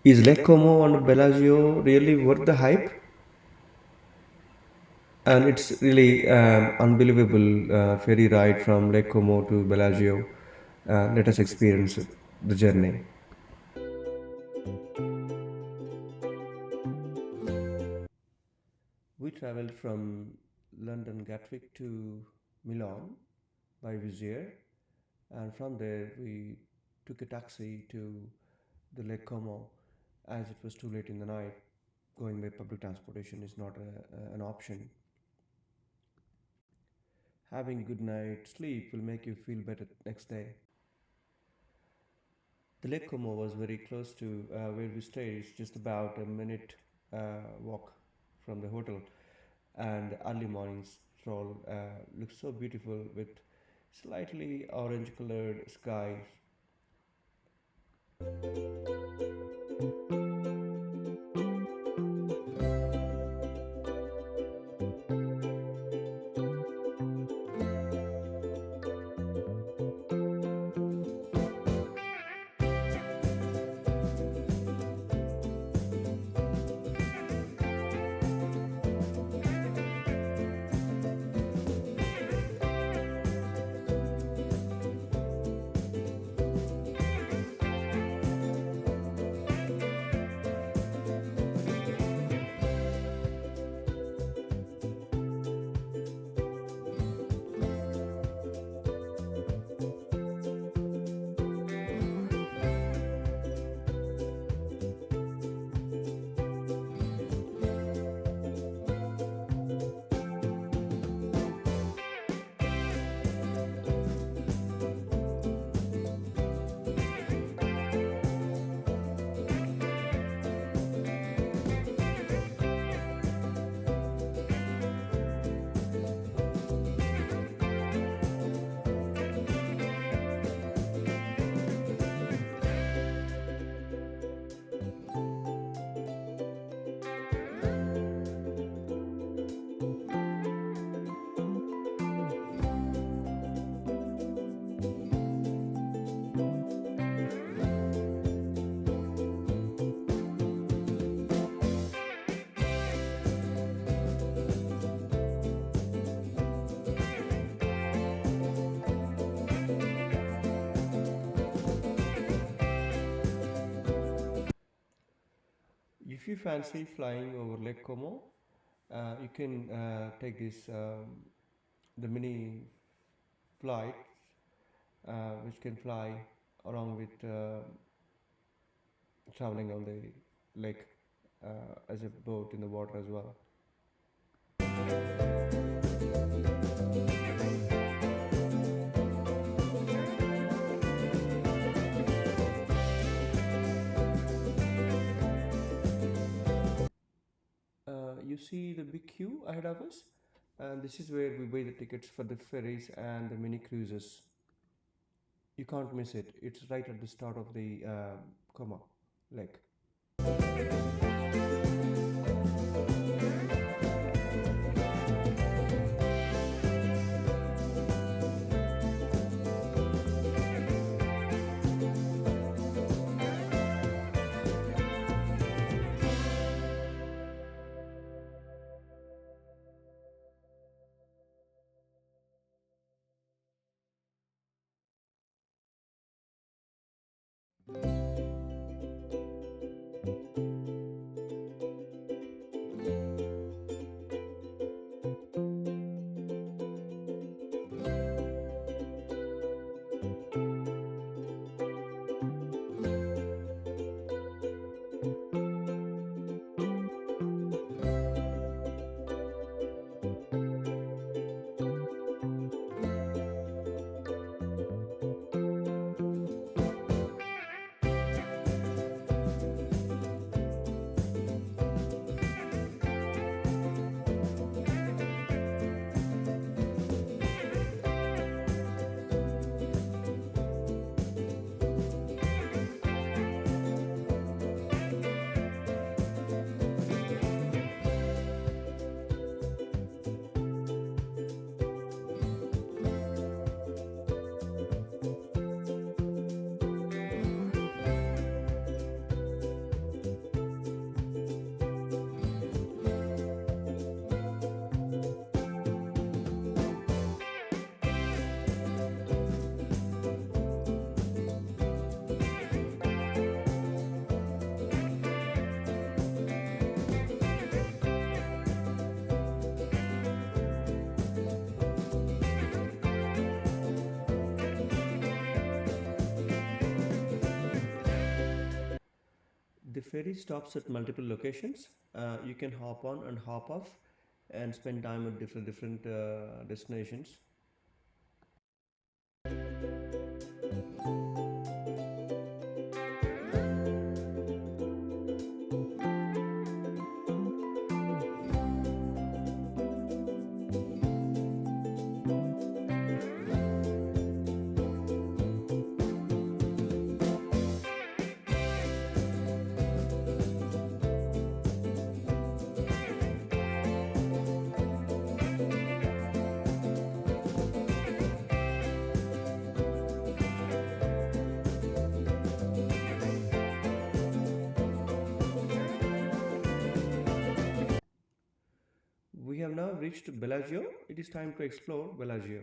Is Lake Como and Bellagio really worth the hype? And it's really unbelievable ferry ride from Lake Como to Bellagio. Let us experience the journey. We traveled from London Gatwick to Milan by Vizier, and from there we took a taxi to the Lake Como as it was too late in the night. Going by public transportation is not an option. Having a good night sleep will make you feel better next day. The Lake Como was very close to where we stayed. It's just about a minute walk from the hotel, and the early morning stroll looks so beautiful with slightly orange colored skies. If you fancy flying over Lake Como, you can take this the mini flight, which can fly along with traveling on the lake as a boat in the water as well. You see the big queue ahead of us, and this is where we buy the tickets for the ferries and the mini cruises. You can't miss it. It's right at the start of the Como lake. The ferry stops at multiple locations. You can hop on and hop off and spend time at different destinations. We have now reached Bellagio. It is time to explore Bellagio.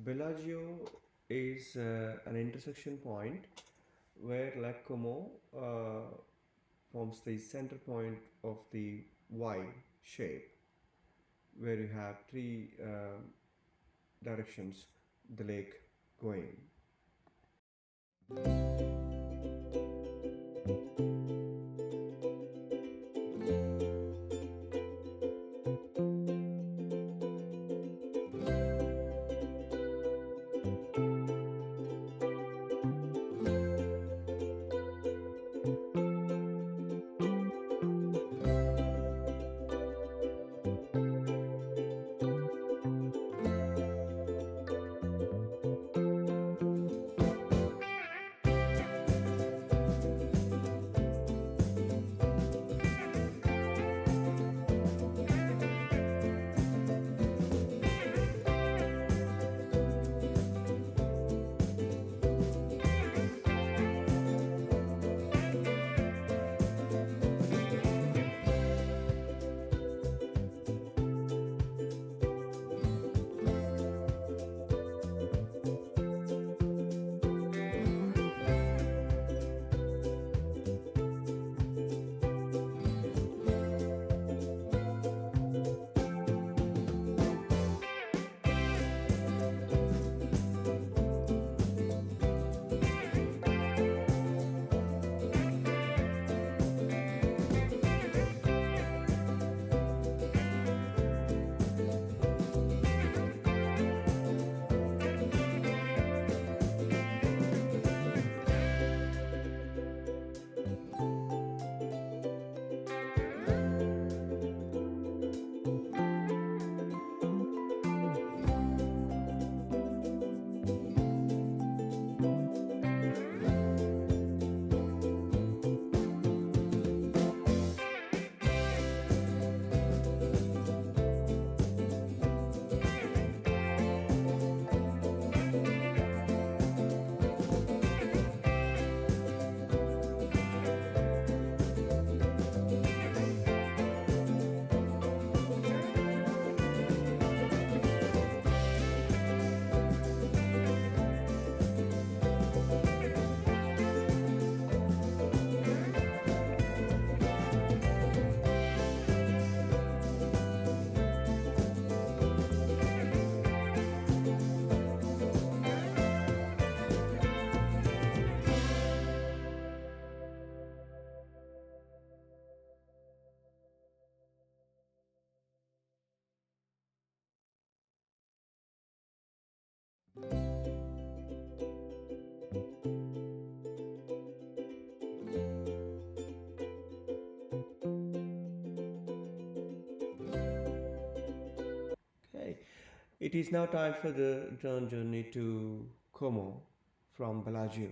Bellagio is an intersection point where Lake Como forms the center point of the Y shape, where you have three directions the lake going. It is now time for the return journey to Como from Bellagio.